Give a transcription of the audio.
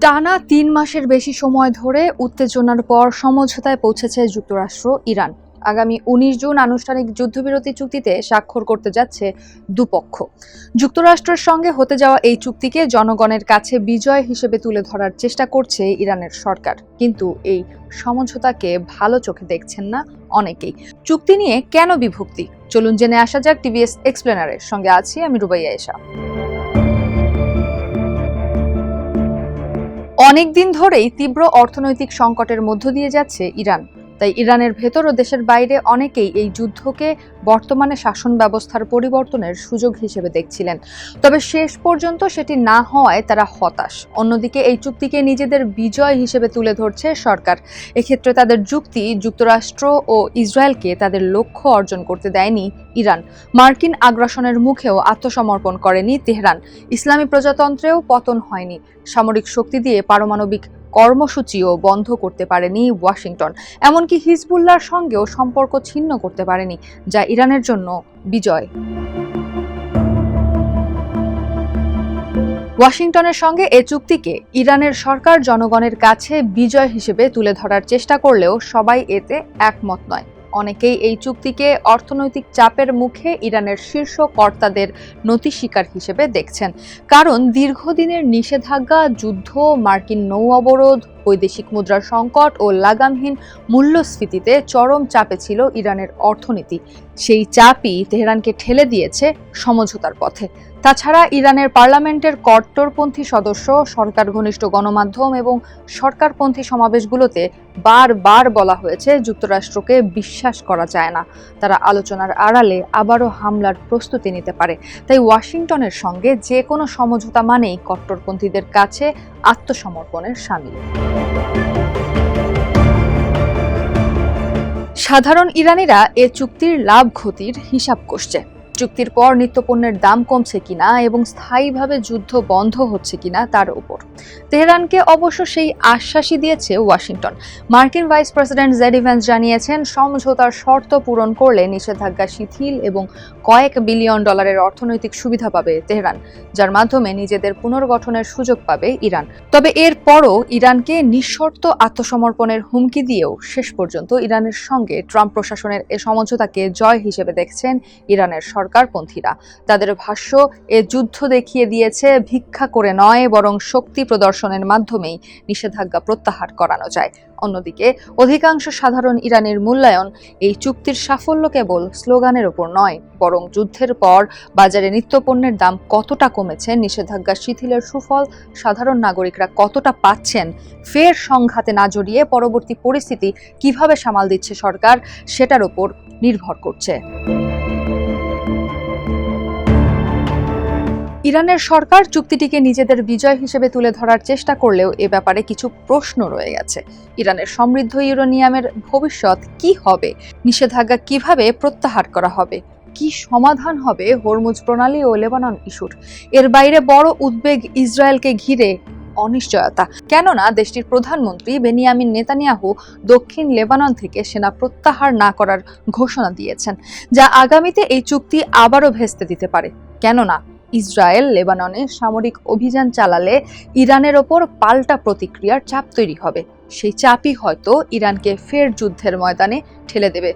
টানা ৩ মাসের বেশি সময় ধরে উত্তেজনার পর সমঝোতায় পৌঁছেছে যুক্তরাষ্ট্র ইরান। আগামী ১৯ জুন আনুষ্ঠানিক যুদ্ধবিরতি চুক্তিতে স্বাক্ষর করতে যাচ্ছে দুপক্ষ। যুক্তরাষ্ট্রের সঙ্গে হতে যাওয়া এই চুক্তিকে জনগণের কাছে বিজয় হিসেবে তুলে ধরার চেষ্টা করছে ইরানের সরকার, কিন্তু এই সমঝোতাকে ভালো চোখে দেখছেন না অনেকেই। চুক্তি নিয়ে কেন বিভক্তি, চলুন জেনে আসা যাক টিভিএস এক্সপ্লেনারের সঙ্গে আছি আমি রুবাইয়া এশা। অনেকদিন ধরেই তীব্র অর্থনৈতিক সংকটের মধ্য দিয়ে যাচ্ছে ইরান। তাই ইরানের ভেতর ও দেশের বাইরে অনেকেই এই যুদ্ধকে বর্তমানে শাসন ব্যবস্থার পরিবর্তনের সুযোগ হিসেবে দেখছিলেন, তবে শেষ পর্যন্ত সেটি না হওয়ায় তারা হতাশ। অন্যদিকে এই চুক্তিকে নিজেদের বিজয় হিসেবে তুলে ধরছে সরকার। এক্ষেত্রে তাদের যুক্তি, যুক্তরাষ্ট্র ও ইসরায়েলকে তাদের লক্ষ্য অর্জন করতে দেয়নি ইরান। মার্কিন আগ্রাসনের মুখেও আত্মসমর্পণ করেনি তেহরান। ইসলামী প্রজাতন্ত্রেও পতন হয়নি। সামরিক শক্তি দিয়ে পারমাণবিক কর্মসূচিও বন্ধ করতে পারেনি ওয়াশিংটন। এমনকি হিজবুল্লাহর সঙ্গেও সম্পর্ক ছিন্ন করতে পারেনি, যা ইরানের জন্য বিজয়। ওয়াশিংটনের সঙ্গে এ চুক্তিকে ইরানের সরকার জনগণের কাছে বিজয় হিসেবে তুলে ধরার চেষ্টা করলেও সবাই এতে একমত নয়। অনেকেই এই চুক্তিকে অর্থনৈতিক চাপের মুখে ইরানের শীর্ষ কর্তাদের নতি স্বীকার হিসেবে দেখছেন। কারণ দীর্ঘদিনের নিষেধাজ্ঞা, যুদ্ধ, মার্কিন নৌ অবরোধ, বৈদেশিক মুদ্রার সংকট ও লাগামহীন মূল্যস্ফীতিতে চরম চাপে ছিল ইরানের অর্থনীতি। সেই চাপই তেহরানকে ঠেলে দিয়েছে সমঝোতার পথে। তাছাড়া ইরানের পার্লামেন্টের কট্টরপন্থী সদস্য, সরকার ঘনিষ্ঠ গণমাধ্যম এবং সরকারপন্থী সমাবেশগুলোতে বারবার বলা হয়েছে যুক্তরাষ্ট্রকে বিশ্বাস করা যায় না। তারা আলোচনার আড়ালে আবারও হামলার প্রস্তুতি নিতে পারে। তাই ওয়াশিংটনের সঙ্গে যে কোনো সমঝোতা মানেই কট্টরপন্থীদের কাছে আত্মসমর্পণের শামিল। সাধারণ ইরানিরা এ চুক্তির লাভ ক্ষতির হিসাব কষছে। চুক্তির পর নিত্যপণ্যের দাম কমছে কিনা এবং স্থায়ীভাবে যুদ্ধ বন্ধ হচ্ছে কিনা তার উপর। তেহরানকে অবশ্য সেই আশ্বাসই দিয়েছে ওয়াশিংটন। মার্কিন ভাইস প্রেসিডেন্ট জেডি ভ্যান্স জানিয়েছেন, সমঝোতার শর্ত পূরণ করলে নিষেধাজ্ঞা শিথিল এবং কয়েক বিলিয়ন ডলারের অর্থনৈতিক সুবিধা পাবে তেহরান, যার মাধ্যমে নিজেদের পুনর্গঠনের সুযোগ পাবে ইরান। তবে এর পরও ইরানকে নিঃশর্ত আত্মসমর্পণের হুমকি দিয়েও শেষ পর্যন্ত ইরানের সঙ্গে ট্রাম্প প্রশাসনের এ সমঝোতাকে জয় হিসেবে দেখছেন ইরানের সরকারপন্থীরা। তাদের ভাষ্য, এ যুদ্ধ দেখিয়ে দিয়েছে ভিক্ষা করে নয়, বরং শক্তি প্রদর্শনের মাধ্যমেই নিষেধাজ্ঞা প্রত্যাহার করানো যায়। অন্যদিকে অধিকাংশ সাধারণ ইরানের মূল্যায়ন, এই চুক্তির সাফল্য কেবল স্লোগানের ওপর নয়, বরং যুদ্ধের পর বাজারে নিত্যপণ্যের দাম কতটা কমেছে, নিষেধাজ্ঞা শিথিলের সুফল সাধারণ নাগরিকরা কতটা পাচ্ছেন, ফের সংঘাতে না জড়িয়ে পরবর্তী পরিস্থিতি কিভাবে সামাল দিচ্ছে সরকার, সেটার ওপর নির্ভর করছে। ইরানের সরকার চুক্তিটিকে নিজেদের বিজয় হিসেবে তুলে ধরার চেষ্টা করলেও এ ব্যাপারে কিছু প্রশ্ন রয়ে গেছে। ইরানের সমৃদ্ধ ইউরেনিয়ামের ভবিষ্যৎ কি হবে? নিষেধাজ্ঞা কিভাবে প্রত্যাহার করা হবে? কি সমাধান হবে হরমুজ প্রণালী ও লেবানন ইস্যুর? এর বাইরে বড় উদ্বেগ ইসরায়েলকে ঘিরে অনিশ্চয়তা। কেননা দেশটির প্রধানমন্ত্রী বেনিয়ামিন নেতানিয়াহু দক্ষিণ লেবানন থেকে সেনা প্রত্যাহার না করার ঘোষণা দিয়েছেন, যা আগামীতে এই চুক্তি আবারও ভেস্তে দিতে পারে। কেননা ইসরায়েল লেবাননে সামরিক অভিযান চালালে ইরানের ওপর পাল্টা প্রতিক্রিয়ার চাপ তৈরি হবে। সেই চাপই হয়তো ইরানকে ফের যুদ্ধের ময়দানে ঠেলে দেবে।